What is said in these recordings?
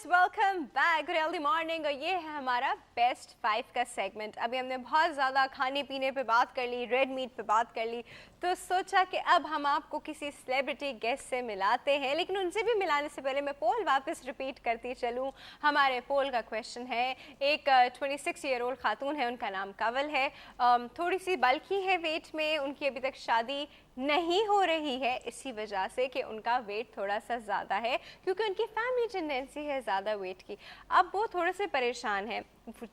Viewers welcome back good healthy morning. और ये है हमारा बेस्ट 5 का सेगमेंट। अभी हमने बहुत ज़्यादा खाने पीने पे बात कर ली, रेड मीट पे बात कर ली, तो सोचा कि अब हम आपको किसी सेलिब्रिटी गेस्ट से मिलाते हैं। लेकिन उनसे भी मिलाने से पहले मैं पोल वापस रिपीट करती चलूँ। हमारे पोल का क्वेश्चन है, एक 26 ईयर ओल्ड खातून है, उनका नाम कंवल है, थोड़ी सी बल्की है वेट में, उनकी अभी तक शादी नहीं हो रही है इसी वजह से कि उनका वेट थोड़ा सा ज़्यादा है, क्योंकि उनकी फैमिली टेंडेंसी है ज़्यादा वेट की। अब वो थोड़े से परेशान है,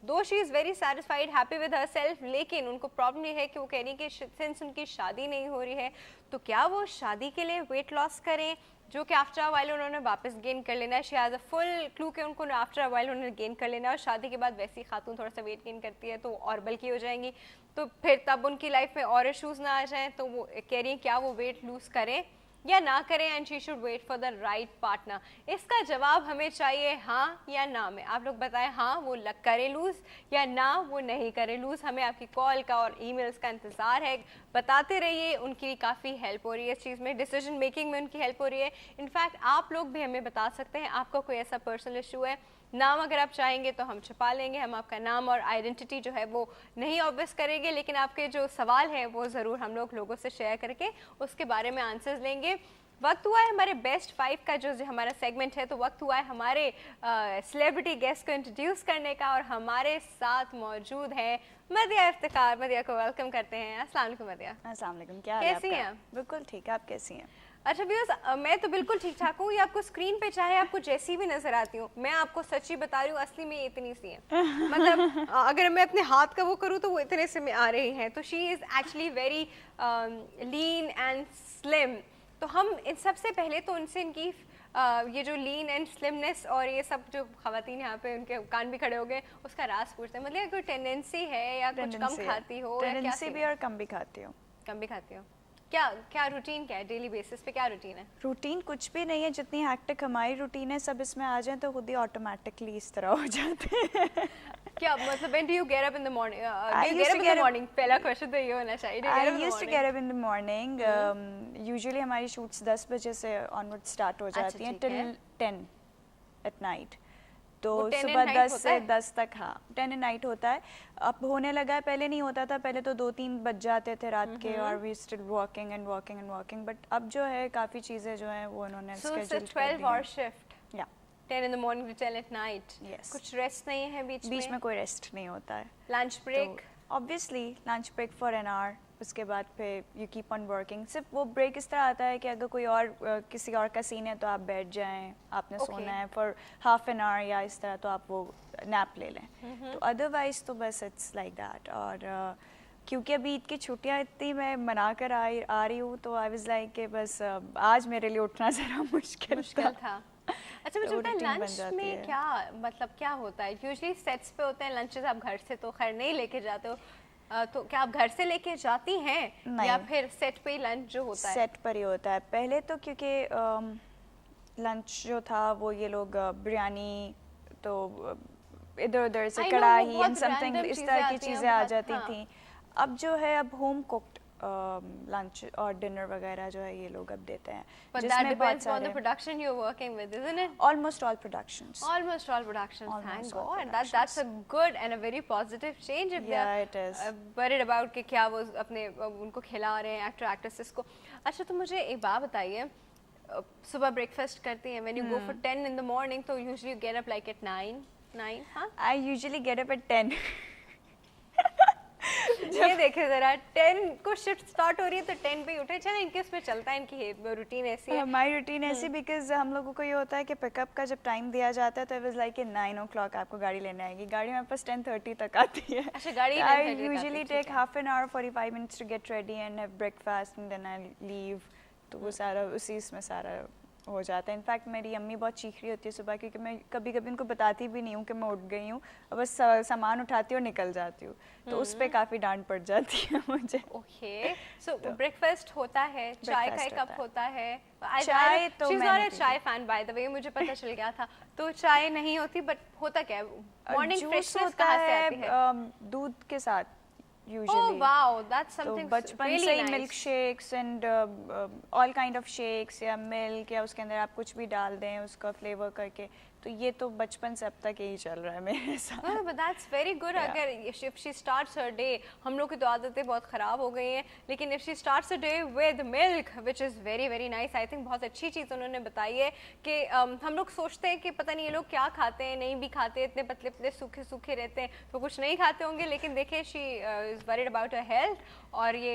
दो she is very satisfied happy with her self, लेकिन उनको प्रॉब्लम ये है कि वो कह रही है कि सिंस उनकी शादी नहीं हो रही है तो क्या वो शादी के लिए वेट लॉस करें, जो कि आफ्टर अ वाइल उन्होंने वापस गेन कर लेना है। She has a full clue कि उनको आफ्टर अ वाइल उन्होंने गेन कर लेना है, और शादी के बाद वैसी खातून थोड़ा सा वेट गेन करती है तो और बल्कि हो जाएंगी, तो फिर तब उनकी लाइफ में और इश्यूज़ ना आ जाएं। तो वो कह रही हैं क्या वो वेट लूज़ करें या ना करें, and she should wait for the right partner. इसका जवाब हमें चाहिए हाँ या ना में। आप लोग बताएं हाँ वो करें लूज़ या ना वो नहीं करें लूज़। हमें आपकी कॉल का और ईमेल्स का इंतज़ार है, बताते रहिए। उनकी काफ़ी हेल्प हो रही है इस चीज़ में, डिसीजन मेकिंग में उनकी हेल्प हो रही है। इनफैक्ट आप लोग भी हमें बता सकते हैं आपका कोई ऐसा पर्सनल इशू है, नाम अगर आप चाहेंगे तो हम छुपा लेंगे, हम आपका नाम और आइडेंटिटी जो है वो नहीं ऑब्वियस करेंगे, लेकिन आपके जो सवाल हैं वो ज़रूर हम लोगों से शेयर करके उसके बारे में आंसर्स लेंगे। वक्त हुआ है हमारे बेस्ट 5 का जो हमारा सेगमेंट है, तो वक्त हुआ है हमारे सेलिब्रिटी गेस्ट को इंट्रोड्यूस करने का, और हमारे साथ मौजूद है मदिया इफ्तिखार। मदिया को वेलकम करते हैं। अस्सलाम वालेकुम मदिया। अस्सलाम वालेकुम, क्या हाल है आपका? कैसी हैं? बिल्कुल ठीक है, आप कैसी हैं? अच्छा व्यूअर्स, मैं तो बिल्कुल ठीक ठाक हूँ। ये आपको स्क्रीन पे चाहे आपको जैसी भी नजर आती हूँ, मैं आपको सच्ची बता रही हूँ, असली में इतनी सी है। मतलब अगर मैं अपने हाथ का वो करूँ तो वो इतने से में आ रही हैं। तो she is actually very lean and slim. तो हम इन सबसे पहले तो उनसे इनकी ये जो लीन एंड स्लिमनेस और ये सब जो खवातीन यहाँ पे उनके कान भी खड़े हो गए, उसका राज पूछते हैं। मतलब कोई टेंडेंसी है या कुछ कम खाती हो या क्या? टेंडेंसी भी और कम भी खाती हूँ। कम भी खाती हो? क्या रूटीन क्या है डेली बेसिस पे? क्या रूटीन है? रूटीन कुछ भी नहीं है, जितनी हेक्टिक हमारी रूटीन है सब इसमें आ जाए तो खुद ही ऑटोमेटिकली इस तरह हो जाते हैं। क्या मतलब when do you get up in the morning? Do you get up in the morning? पहला क्वेश्चन तो ये होना चाहिए। I used to get up in the morning. Usually हमारी shoots 10 बजे से onward start हो जाती हैं till 10 at night. तो सुबह 10 से 10 तक, हाँ 10 नाइट होता है। अब होने लगा है, पहले नहीं होता था, पहले तो 2-3 बज जाते थे रात के, और we still walking and walking and walking. But अब जो है काफ़ी चीज़ें जो हैं वो उन्होंने स्केड्यूल कर दी हैं। 12 आवर शिफ्ट, या 10 in the morning to 10 at night. Yes. कुछ रेस्ट नहीं है बीच में कोई रेस्ट नहीं होता है। Lunch break? Obviously lunch break for an hour, उसके बाद फिर यू कीप ऑन वर्किंग। सिर्फ वो ब्रेक इस तरह आता है कि अगर कोई और किसी और का सीन है तो आप बैठ जाएं, आपने सोना है फॉर हाफ एन आवर या इस तरह, तो आप वो नैप ले लें। तो अदरवाइज तो बस इट्स लाइक दैट। और क्योंकि अभी ईद की छुट्टियां इतनी मैं मना कर आ रही हूँ, तो आई वाज लाइक कि बस आज मेरे लिए उठना ज़रा मुश्किल था। अच्छा मुझे बताएं लंच में क्या मतलब क्या होता है? यूजुअली सेट्स पे होते हैं लंचेस, आप घर से तो खैर नहीं लेके जाते हो, तो क्या आप घर से लेके जाती हैं या फिर सेट पे ही लंच जो होता है? सेट पर ही होता है। पहले तो क्योंकि लंच जो था वो ये लोग बिरयानी, तो इधर उधर से कढ़ाई एंड समथिंग इस तरह की चीज़ें आ जाती थी। अब जो है अब होम कुक्ड लंच और डिनर वगैरह जो है ये लोग अब देते हैं। But that depends on the production you're working with, isn't it? Almost all productions. Almost all productions. Thank God. That's a good and a very positive change. If it is. Worried about कि क्या वो अपने उनको खिला रहे हैं actor actresses को। अच्छा तो मुझे एक बात बताइए, सुबह ब्रेकफास्ट करती हैं, when you go for 10 in the morning, तो usually you get up like at 9, हाँ? I usually get up at 10. ये देखे जरा, 10 को शिफ्ट स्टार्ट हो रही है तो 10 पे ही उठे। चलो इनके उसमें चलता है, इनकी रूटीन ऐसी है। हमारी रूटीन ऐसी बिकॉज हम लोगों को ये होता है कि पिकअप का जब टाइम दिया जाता है तो इट वाज लाइक 9 o'clock आपको गाड़ी लेने आएगी। गाड़ी हमारे पास 10:30 तक आती है। अच्छा गाड़ी I usually take half an hour 45 minutes to get ready and have breakfast and then I leave. तो वो सारा उसी इसमें सारा हो जाता है। इनफैक्ट मेरी अम्मी बहुत चीख रही होती है सुबह, क्योंकि मैं कभी कभी उनको बताती भी नहीं हूँ कि मैं उठ गई हूँ, बस सामान उठाती हूँ निकल जाती हूँ, तो उस पर काफ़ी डांट पड़ जाती है मुझे। ओके सो ब्रेकफास्ट होता है, चाय का एक कप होता है? चाय तो मैं चाय फैन बाय द वे, मुझे पता चल गया था। तो चाय नहीं होती, बट होता क्या है? मॉर्निंग फ्रेशनेस कहाँ से आती है? दूध के साथ usually. Oh wow, that's something तो बचपन से ही milk shakes and all kind of shakes या मिल्क, या उसके अंदर आप कुछ भी डाल दें उसका फ्लेवर करके, तो ये तो बचपन से अब तक यही चल रहा है मेरे साथ। But that's very good. अगर if she starts her day, हम लोग की तो आदतें बहुत ख़राब हो गई हैं, लेकिन if she starts a day with milk which is very very nice, I think बहुत अच्छी चीज़ उन्होंने बताई है कि हम लोग सोचते हैं कि पता नहीं ये लोग क्या खाते हैं, नहीं भी खाते, इतने पतले पतले सूखे सूखे रहते हैं, तो कुछ नहीं खाते होंगे, लेकिन देखिए she is worried about her health, और ये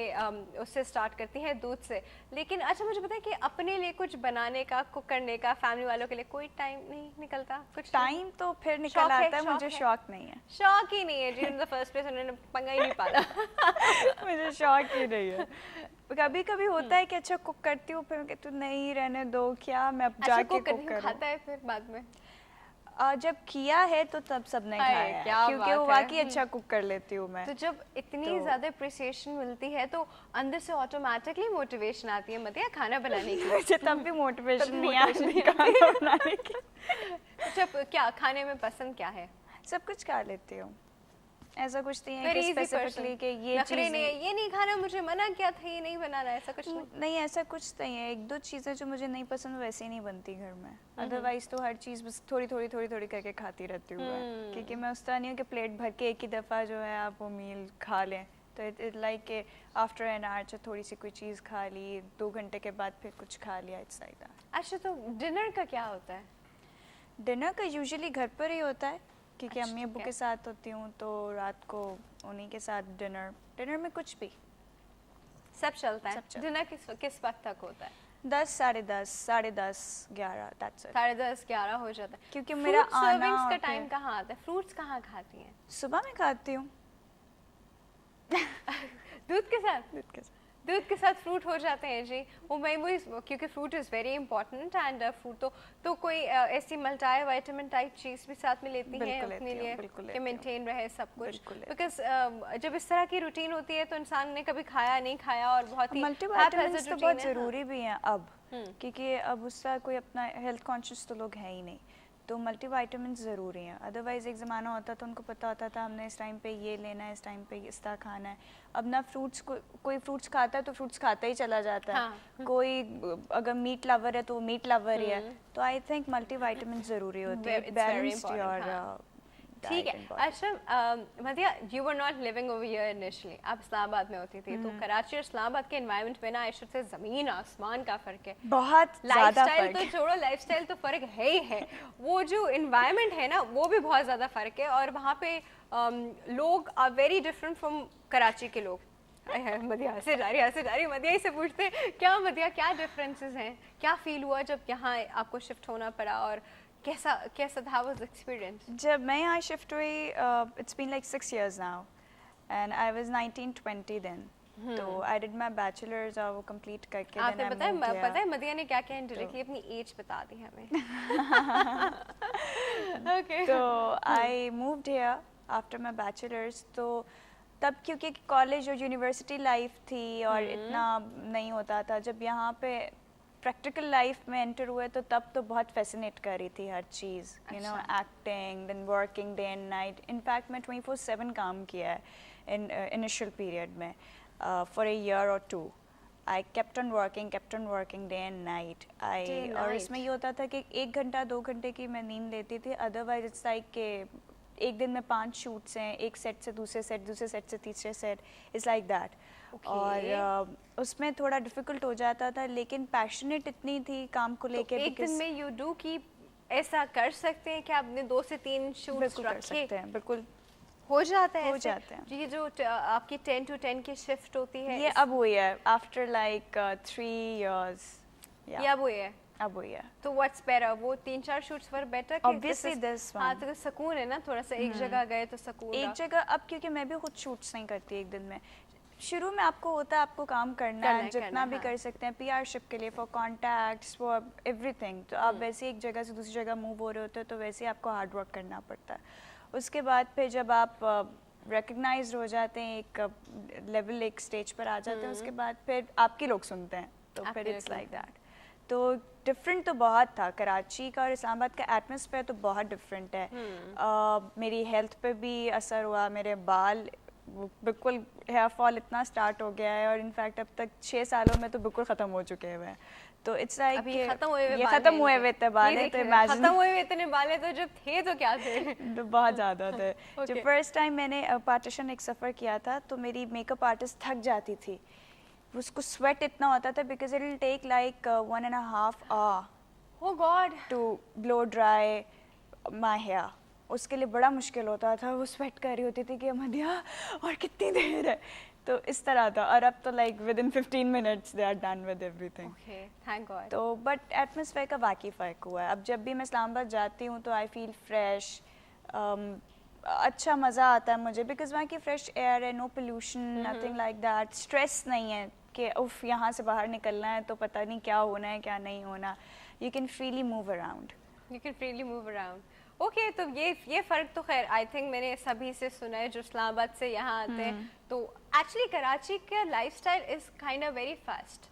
उससे स्टार्ट करती है दूध से। लेकिन अच्छा मुझे पता है कि अपने लिए कुछ बनाने का, कुक करने का, फैमिली वालों के लिए कोई टाइम नहीं निकलता? कुछ टाइम तो फिर निकल शौक है, आता है, शौक मुझे है। शौक नहीं है। शौक ही नहीं है जी, इन द फर्स्ट प्लेस उन्होंने पंगा ही नहीं पाला। मुझे शौक ही नहीं है। कभी कभी होता है कि अच्छा कुक करती हूँ, फिर मैं कहती हूँ नहीं रहने दो, क्या मैं अब अच्छा जाके कुक कुक करती हूँ, करूँ। खाता है फिर बाद में? जब किया है तो तब सबने हाय, खाया है, क्या क्योंकि बात वो है। वाकई अच्छा कुक कर लेती हूँ मैं। तो जब इतनी तो- ज्यादा अप्रिसिएशन मिलती है तो अंदर से ऑटोमेटिकली मोटिवेशन आती है मतिया खाना बनाने की। मुझे तब भी मोटिवेशन तब भी नहीं motivation आती नहीं खाना बनाने की। जब क्या खाने में पसंद क्या है? सब कुछ खा लेती हूँ, ऐसा कुछ नहीं है Very कि easy स्पेसिफिकली person. कि ये नखरे चीज़ नहीं है, ये नहीं खाना, मुझे मना किया था, ये नहीं बनाना, ऐसा कुछ नहीं। नहीं, ऐसा कुछ नहीं है। एक दो चीज़ें जो मुझे नहीं पसंद वैसे ही नहीं बनती घर में, अदरवाइज तो हर चीज़ बस थोड़ी थोड़ी थोड़ी थोड़ी करके खाती रहती हूँ मैं। क्योंकि मैं उस तरह नहीं हूँ कि प्लेट भर के एक ही दफ़ा जो है आप वो मील खा लें। तो इट लाइक के आफ्टर एन आवर थोड़ी सी कोई चीज़ खा ली, 2 घंटे के बाद फिर कुछ खा लिया, इट्स लाइक दैट। अच्छा तो डिनर का क्या होता है? डिनर का यूजुअली घर पर ही होता है, क्योंकि अच्छा, अम्मी अब्बू ठीक है। के साथ होती हूँ, तो रात को उन्हीं के साथ डिनर में कुछ भी सब चलता है। सब चलता डिनर किस वक्त तक होता है? 10, साढ़े 10, 11, दैट्स इट। 10:30, 11 हो जाता है। क्योंकि मेरा Fruit आना servings का और टाइम फिर- कहाँ आता है? फ्रूट्स कहाँ खाती हैं? सुबह में खाती हूँ दूध के साथ? दूध के साथ। दूध के साथ फ्रूट हो जाते हैं जी। वो मैं वही, क्योंकि fruit is very important, and fruit तो कोई ऐसी मल्टी विटामिन टाइप चीज़ भी साथ में लेती हैं बिल्कुल अपने लेती हूँ, लिए बिल्कुल कि लेती हूँ। मेंटेन रहे सब कुछ। बिल्कुल लेती बिकॉज जब इस तरह की रूटीन होती है तो इंसान ने कभी खाया नहीं खाया और बहुत ही मल्टीविटामिन्स तो haphazard बहुत routine है। ज़रूरी भी हैं अब, क्योंकि अब उसका कोई अपना हेल्थ कॉन्शियस तो लोग है ही नहीं, तो मल्टीविटामिन्स ज़रूरी हैं। अदरवाइज़ एक ज़माना होता तो उनको पता होता था हमने इस टाइम पे ये लेना है, इस टाइम पे इस तरह खाना है। अब ना फ्रूट्स कोई फ्रूट्स खाता है तो फ्रूट्स खाता ही चला जाता है। हाँ। कोई अगर मीट लवर है तो वो मीट लवर ही है। तो आई थिंक मल्टीविटामिन्स ज़रूरी होती है, It's very balanced important, your हाँ। ठीक है। अच्छा Madiha, you were not living over here initially, आप इस्लामाबाद में होती थी, तो कराची और इस्लामाबाद के एनवायरनमेंट में ना आयशर से ज़मीन आसमान का फ़र्क है। बहुत ज़्यादा लाइफस्टाइल फर्क तो है। छोड़ो, लाइफस्टाइल तो फ़र्क है ही है, वो जो इन्वायरमेंट है ना वो भी बहुत ज़्यादा फ़र्क है, और वहाँ पे लोग are very different from Karachi के लोग। मदिया हंसे जा रही मदिया ही से पूछते क्या मदिया, क्या डिफरेंसेस हैं, क्या फील हुआ जब यहाँ आपको शिफ्ट होना पड़ा, और कैसा था वो एक्सपीरियंस? जब मैं यहाँ शिफ्ट हुई, it's been like 6 years now, and I was 19-20 then. तो आई डिड माय बैचलर्स और वो कंप्लीट करके आपने पता है मदिया ने क्या क्या इंडायरेक्टली अपनी एज बता दी हमें। ओके। तो I moved here after my bachelors. तो तब क्योंकि कॉलेज और यूनिवर्सिटी लाइफ थी और इतना नहीं होता था, जब यहाँ पे प्रैक्टिकल लाइफ में एंटर हुए तो तब तो बहुत फैसिनेट कर रही थी हर चीज़, you know, acting, then working day and night. In fact मैं 24/7 काम किया है इन इनिशियल पीरियड में फॉर अ ईयर और 2। आई kept on working day and night. और इसमें ये होता था कि 1 घंटा 2 घंटे की मैं नींद लेती थी, अदरवाइज इट्स लाइक के एक दिन में 5 शूट्स हैं, एक सेट से दूसरे सेट से तीसरे सेट, इट्स लाइक दैट। और उसमें थोड़ा डिफिकल्ट हो जाता था, लेकिन पैशनेट इतनी थी काम को लेके। एक दिन में यू डू की ऐसा कर सकते हैं कि आपने 2 से 3 शूट्स बिल्कुल कर रखे? सकते हैं, बिल्कुल हो जाता है हो ऐसे? जाते हैं। ये जो आपकी 10 to 10 की शिफ्ट होती है, ये अब हुई है आफ्टर लाइक 3 years। ये अब हुई है। अब हुई है। तो व्हाट्स बेटर, वो 3-4 shoots were better? Obviously this one। हाँ, तो सुकून है ना, थोड़ा सा एक जगह गए तो सुकून एक रहा। जगह अब, क्योंकि मैं भी खुद शूट्स नहीं करती एक दिन में। शुरू में आपको होता है आपको काम करना है जितना भी कर सकते हैं, पीआरशिप के लिए, फॉर कॉन्टैक्ट्स, फॉर एवरीथिंग। तो आप वैसे एक जगह से दूसरी जगह मूव हो रहे होते हो, तो वैसे आपको हार्ड वर्क करना पड़ता है। उसके बाद फिर जब आप रिकग्नाइज हो जाते हैं, एक लेवल, एक स्टेज पर आ जाते हैं, उसके बाद फिर आपके लोग सुनते हैं, तो फिर इट्स लाइक दैट। तो डिफरेंट तो बहुत था, कराची का और इस्लामाबाद का एटमॉस्फेयर तो बहुत डिफरेंट है। मेरी हेल्थ पे भी असर हुआ, मेरे बाल वो बिल्कुल हेयर फॉल इतना स्टार्ट हो गया है और इनफैक्ट अब तक 6 सालों में तो बिल्कुल ख़त्म हो चुके हुए हैं। तो इट्स लाइक अभी खत्म हुए हुए ये बाल ख़त्म हैं हुए इनके। हुए इतने बाल ये हैं तो देखिए, इमेजिन खत्म हुए हुए इतने बाल हैं, तो जब थे तो क्या थे। तो बहुत ज़्यादा थे। Okay. जब फर्स्ट टाइम मैंने पार्टीशन एक सफ़र किया था तो मेरी मेकअप आर्टिस्ट थक जाती थी, उसको स्वेट इतना होता था because it will take like 1.5 hour oh God. To blow dry my hair. उसके लिए बड़ा मुश्किल होता था, वो स्वेट कर रही होती थी कि मदिया और कितनी देर है, तो इस तरह था। और अब तो like within 15 minutes they are done with everything. Okay, thank God. तो बट एटमॉस्फेयर का बाकी फ़र्क हुआ है। अब जब भी मैं इस्लामाबाद जाती हूँ तो आई फील फ्रेश, अच्छा मज़ा आता है मुझे बिकॉज वहाँ की फ्रेश एयर है, no pollution, nothing like that, stress नहीं है कि उफ यहाँ से बाहर निकलना है तो पता नहीं क्या होना है क्या नहीं होना। You can freely move around. You can freely move around. Okay, तो ये फ़र्क तो खैर आई थिंक मैंने सभी से सुना है जो इस्लामाबाद से यहाँ आते हैं। तो एक्चुअली कराची का lifestyle is kind of very fast,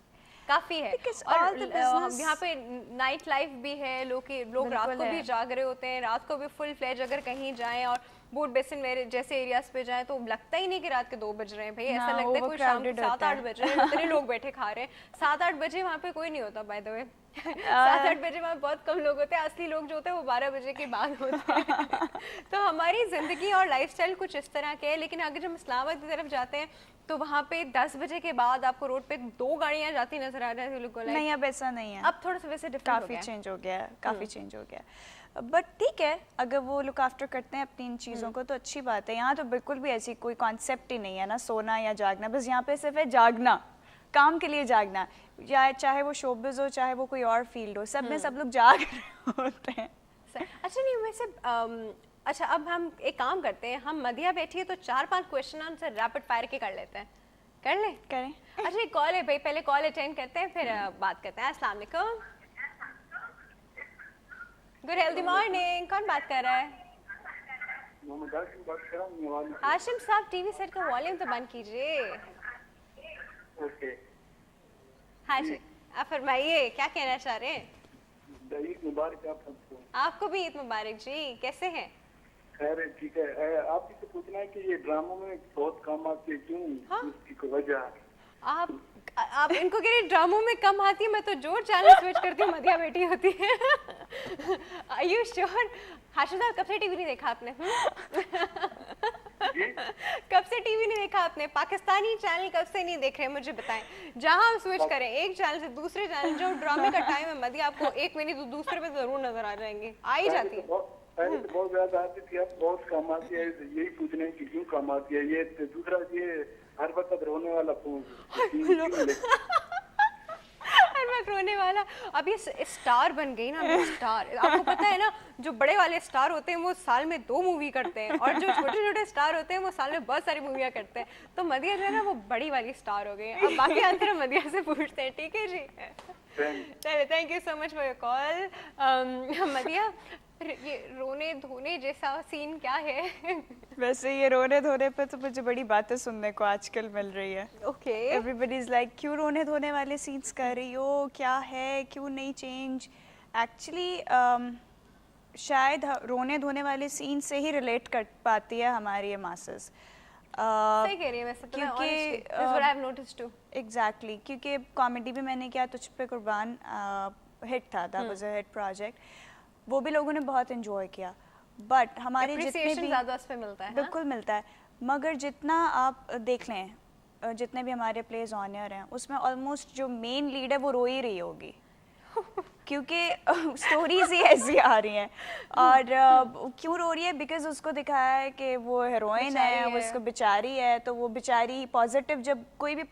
काफ़ी है। Because और all the business- यहाँ पे नाइट लाइफ भी है, लोग रात को है। भी जाग रहे होते हैं, रात को भी फुल फ्लेज अगर कहीं जाएं और बूट बेसिन मेरे जैसे एरियाज पे जाएं तो लगता ही नहीं कि रात के 2 बज रहे हैं भाई, ऐसा ना, लगता है कोई शाम के overcrowded होता 7-8 है। बज रहे हैं, इतने लोग बैठे खा रहे हैं। 7-8 बजे वहाँ पे कोई नहीं होता बाय द वे। 7-8 बजे वहाँ बहुत कम लोग होते हैं, असली लोग जो होते हैं वो 12 बजे के बाद होते हैं। तो हमारी ज़िंदगी और लाइफस्टाइल कुछ इस तरह के है। लेकिन अगर हम इस्लामाबाद की तरफ जाते हैं तो वहाँ पे 10 बजे के बाद आपको रोड पे 2 गाड़ियाँ जाती नजर आ रही है। नहीं, अब ऐसा नहीं है, अब थोड़ा सा वैसे डिफरेंट हो काफ़ी गया है। चेंज हो गया है, काफ़ी चेंज हो गया है। बट ठीक है, अगर वो लुक आफ्टर करते हैं अपनी इन चीज़ों को तो अच्छी बात है। यहाँ तो बिल्कुल भी ऐसी कोई कॉन्सेप्ट ही नहीं है ना सोना या जागना, बस यहाँ पे सिर्फ है जागना, काम के लिए जागना, या चाहे वो शोबिज़ हो चाहे वो कोई और फील्ड हो, सब में सब लोग जाग रहे होते हैं। अच्छा नहीं वैसे अच्छा अब हम एक काम करते हैं, हम मदिया बैठी है तो 4-5 क्वेश्चन आंसर रैपिड फायर के कर लेते हैं। कर ले? करें। अच्छा एक कॉल है भाई, पहले कॉल अटेंड करते हैं फिर बात करते हैं। अस्सलाम वालेकुम। गुड हेल्दी मॉर्निंग, कौन बात कर रहा है? मोहम्मद हाशिम बात कर रहा हूँ मेवाली से। हाशिम साहब टीवी सेट का वॉल्यूम तो बंद कीजिए। ओके, हाँ जी, आप फरमाइए क्या कहना चाह रहे हैं? ईद मुबारक आप सबको। आपको भी ईद मुबारक जी, कैसे हैं? खैर है, ठीक है। आपसे तो पूछना है कि ये ड्रामों में बहुत कम आती है, क्यों? हाँ? इसकी कोई वजह? आप इनको कह रहे ड्रामों में कम आती है, मैं तो जो चैनल स्विच करती हूँ मदिया बेटी होती है। Are you sure? हाशिम साहब कब से टीवी नहीं देखा आपने? जी? कब से टीवी नहीं देखा आपने? पाकिस्तानी चैनल कब से नहीं देख रहे मुझे बताएं। जहां हम स्विच करें एक चैनल से दूसरे चैनल, जो ड्रामे का टाइम है मदिया आपको एक मिनट तो दूसरे में जरूर नजर आ जाएंगे, आ ही जाती है। पहले तो बहुत ज्यादा आती थी, अब बहुत कम आती है। यही पूछना है कि क्यों कम आती है। ये दूसरा, ये हर वक्त रोने वाला फोन हर वक्त रोने वाला। अब ये स्टार बन गई ना, स्टार। आपको पता है ना जो बड़े वाले स्टार होते हैं वो साल में 2 मूवी करते हैं और जो छोटे छोटे स्टार होते हैं वो साल में बहुत सारी मूवियाँ करते हैं। तो मदिया जो है ना वो बड़ी वाली स्टार हो गई है। अब बाकी आंसर हम मदिया से पूछते हैं, ठीक है जी? चलिए, thank you so much for your call. Madiha, ये रोने धोने जैसा सीन क्या है? वैसे ये रोने धोने पे तो मुझे बड़ी बातें सुनने को आजकल मिल रही है। ओके, एवरीबडी इज लाइक क्यों रोने धोने वाले सीन्स कर रही हो, क्या है, क्यों नहीं चेंज? एक्चुअली शायद रोने धोने वाले सीन से ही रिलेट कर पाती है हमारी ये मासेस। सही कह रही है वैसे तो, मैं honestly, this is what I've noticed too. Exactly, क्योंकि कॉमेडी भी मैंने किया, तुझ पे कुर्बान हिट था, that was a hit project, वो भी लोगों ने बहुत एंजॉय किया। बट हमारे जितने Appreciation भी ज़्यादा उस पे मिलता है, हाँ? बिल्कुल मिलता है, मगर जितना आप देख लें, जितने भी हमारे प्लेज ऑन एयर हैं उसमें ऑलमोस्ट जो मेन लीड है वो रो ही रही होगी क्योंकि स्टोरीज ही ऐसी आ रही हैं। और क्यों रो रही है? बिकॉज उसको दिखाया है कि वो हीरोइन है, वो उसको बेचारी है, तो वो बेचारी पॉजिटिव, जब कोई भी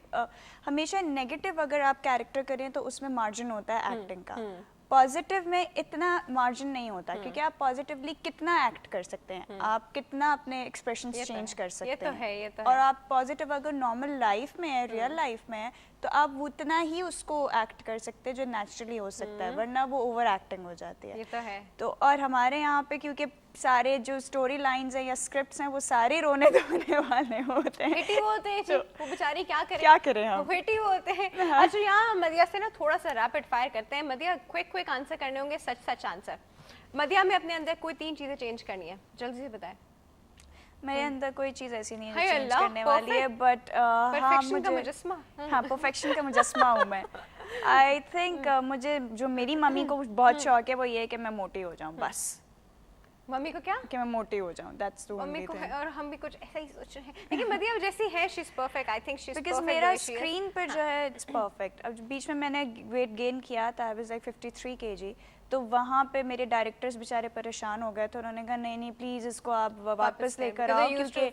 हमेशा नेगेटिव अगर आप कैरेक्टर करें तो उसमें मार्जिन होता है एक्टिंग का, पॉजिटिव में इतना मार्जिन नहीं होता, क्योंकि आप पॉजिटिवली कितना एक्ट कर सकते हैं, आप कितना अपने एक्सप्रेशंस चेंज कर सकते हैं। ये तो और है। आप पॉजिटिव अगर नॉर्मल लाइफ में है, रियल लाइफ में है, तो आप उतना ही उसको एक्ट कर सकते हैं जो नेचुरली हो सकता है, वरना वो ओवर एक्टिंग हो जाती है। ये तो है। तो और हमारे यहाँ पे क्योंकि सारे जो स्टोरी लाइंस हैं या स्क्रिप्ट्स हैं वो सारे रोने धोने वाले होते हैं, हिटी होते हैं जी, वो बेचारी क्या करें हम? वो हिटी होते हैं। अच्छा यहाँ हम मदिया से ना थोड़ा सा रैपिड फायर करते हैं। मदिया क्विक आंसर करने होंगे, सच आंसर। मदिया में अपने अंदर कोई 3 चीजें चेंज करनी है, जल्दी से बताएं। मेरे अंदर कोई चीज़ ऐसी नहीं है हाय जो चेंज अल्लाह, करने वाली है, बट हाँ परफेक्शन का मुझे मुजस्मा। हाँ परफेक्शन का मुजस्मा हूँ मैं। आई थिंक मुझे जो मेरी मम्मी को बहुत शौक है वो ये है कि मैं मोटी हो जाऊँ, बस मम्मी को क्या? कि मैं मोटी हो जाऊँ, दैट्स द मम्मी ओनली को है, थिंग। और हम भी कुछ ऐसा ही सोच रहे हैं, लेकिन मदिया जैसी है she is perfect, I think she is because perfect. मेरा स्क्रीन पर जो है इट्स परफेक्ट। अब बीच में मैंने वेट गेन किया था, आई वाज लाइक 53 kg, तो वहाँ पे मेरे डायरेक्टर्स बेचारे परेशान हो गए, तो उन्होंने कहा नहीं नहीं प्लीज़ इसको आप वापस लेकर आओ, क्योंकि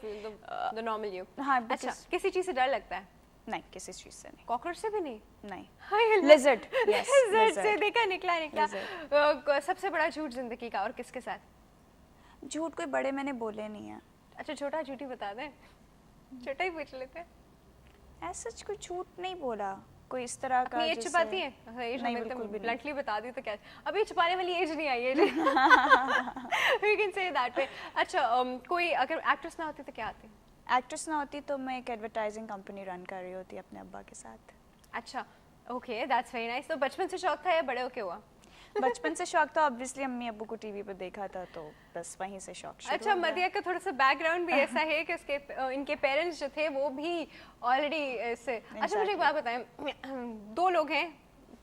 द नॉर्मल यू। हाँ अच्छा, because- किसी चीज से डर लगता है? नहीं किसी चीज़ से नहीं, कॉकरोच से भी नहीं? नहीं। हाय अल्लाह। Lizard, yes, Lizard से lizard. देखा, निकला निकला। सबसे बड़ा झूठ जिंदगी का और किसके साथ? झूठ कोई बड़े मैंने बोले नहीं है, अच्छा, छोटा झूठी बता दें, छोटा ही पूछ लेते हैं। ऐसा कोई झूठ नहीं बोला कोई इस तरह का। ये जिससे- छुपाती है? एज नहीं, हमें बिल्कुल तो भी नहीं। ब्लंटली बता दी तो क्या, अभी छुपाने वाली एज नहीं आई है। वी कैन से दैट पे। अच्छा, कोई अगर एक्ट्रेस ना होती तो क्या आती? एक्ट्रेस ना होती तो मैं एक एडवर्टाइजिंग कंपनी रन कर रही होती अपने अब्बा के साथ। अच्छा, ओके, दैट्स वेरी नाइस। तो बचपन से शौक था या बड़े होके हुआ? बचपन से शौक था, ऑब्वियसली अम्मी अब्बू को टीवी पर देखा था तो बस वहीं से शौक शुरू अच्छा, हो गया। मदिया का थोड़ा सा बैकग्राउंड भी ऐसा है कि उसके इनके पेरेंट्स जो थे वो भी ऑलरेडी ऐसे। अच्छा, मुझे एक बात बताएं, दो लोग हैं,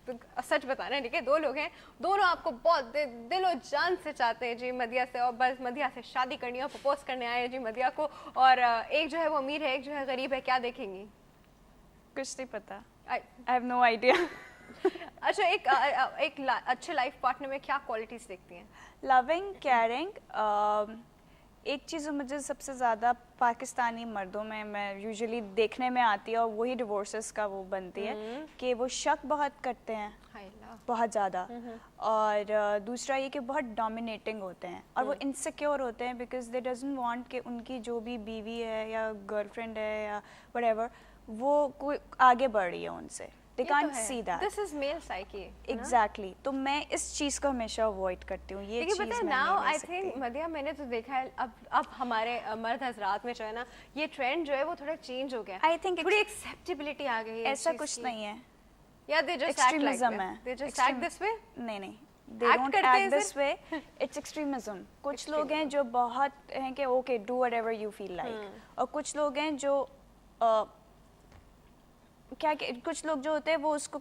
तो सच बताना है, ठीक है? दो लोग हैं, दोनों आपको बहुत दिलो जान से चाहते हैं जी मदिया से, और बस मदिया से शादी करनी है, प्रपोज करने आए हैं जी मदिया को, और एक जो है वो अमीर है, एक जो है गरीब है, क्या देखेंगी? कुछ नहीं पता, आई- आई हैव नो आइडिया। अच्छा, एक अच्छे लाइफ पार्टनर में क्या क्वालिटीज देखती हैं? Loving, caring. एक चीज़ जो मुझे सबसे ज़्यादा पाकिस्तानी मर्दों में मैं यूजुअली देखने में आती है और वही डिवोर्सेस का वो बनती है कि वो शक बहुत करते हैं, हाय अल्लाह। बहुत ज़्यादा, और दूसरा ये कि बहुत डोमिनेटिंग होते हैं और वो इनसिक्योर होते हैं बिकॉज दे डजंट वांट कि उनकी जो भी बीवी है या गर्लफ्रेंड है या व्हाटएवर वो कोई आगे बढ़ रही है उनसे, they can't see that. This is male psyche. Exactly, तो मैं इस चीज़ को हमेशा अवॉइड करती हूँ, ये लेकिन चीज़ पता है मैं नाउ नहीं ले आई थिंक सकती। मदिया, मैंने तो देखा है अब हमारे मर्द हजरात में जो है ना, ये ट्रेंड जो है वो थोड़ा चेंज हो गया है। I think थोड़ी एक्सेप्टेबिलिटी आ गई है इस ऐसा चीज़ कुछ की। नहीं है, या they just act like extremism है, they just act this way. नहीं नहीं, they Act don't करते हैं act this सिर्फ? way, it's extremism। कुछ लोग हैं जो बहुत हैं कि okay do whatever you feel like, और कुछ लोग हैं जो कुछ लोग जो होते हैं वो उसको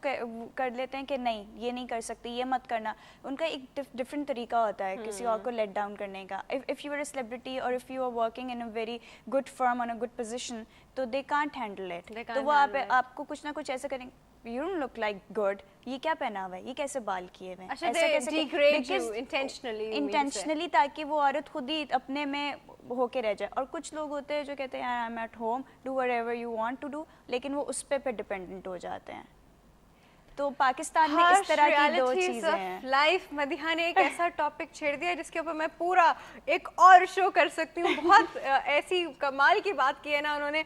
कर लेते हैं कि नहीं ये नहीं कर सकते, ये मत करना। उनका एक डिफरेंट तरीका होता है किसी और को लेट डाउन करने का। If you are a celebrity और if you are working in a very good firm on a good position, तो they can't handle it. They तो can't वो handle it. आपको कुछ ना कुछ ऐसे करेंगे, you don't look like good, ये क्या पहना हुआ है, ये कैसे बाल किए हुए हैं, अच्छा, ऐसा they कैसे degrade you intentionally, you mean to say. Intentionally, ताकि वो औरत खुद ही अपने में होके रह जाए। और कुछ लोग होते हैं जो कहते हैं I am at home, do whatever you want to do, लेकिन वो उस पे डिपेंडेंट हो जाते हैं। तो पाकिस्तान में इस तरह की दो चीजें हैं। लाइफ मदिहा ने एक ऐसा टॉपिक छेड़ दिया जिसके ऊपर मैं पूरा एक और शो कर सकती हूँ। बहुत ऐसी कमाल की बात की है ना उन्होंने,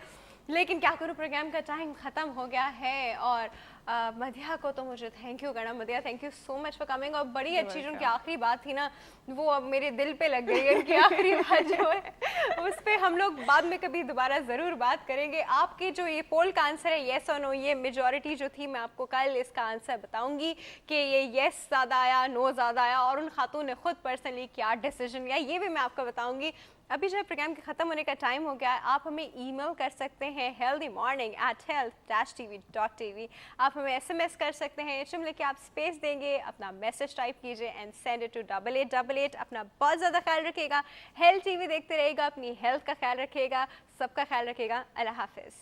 लेकिन क्या करूँ, प्रोग्राम का टाइम खत्म हो गया है। और मदिहा को तो मुझे थैंक यू करना। Madiha, thank you so much for coming. और बड़ी अच्छी जो उनकी आखिरी बात थी ना, वो अब मेरे दिल पे लग गई है। उनकी आखिरी बात जो है उस पर हम लोग बाद में कभी दोबारा ज़रूर बात करेंगे। आपके जो ये पोल का आंसर है येस और नो, ये मेजॉरिटी जो थी, मैं आपको कल इसका आंसर बताऊंगी कि ये येस ज़्यादा आया, नो ज़्यादा आया, और उन खातून ने खुद पर्सनली क्या डिसीजन लिया, ये भी मैं आपको बताऊंगी। अभी जो है प्रोग्राम के ख़त्म होने का टाइम हो गया है। आप हमें ईमेल कर सकते हैं healthymorning@health-tv। आप हमें SMS कर सकते हैं, चुम लेके आप स्पेस देंगे, अपना मैसेज टाइप कीजिए एंड सेंड इट टू 8888। अपना बहुत ज़्यादा ख्याल रखिएगा, हेल्थ टीवी देखते रहिएगा, अपनी हेल्थ का ख्याल रखिएगा, सबका ख्याल रखिएगा। अल्लाह हाफिज़।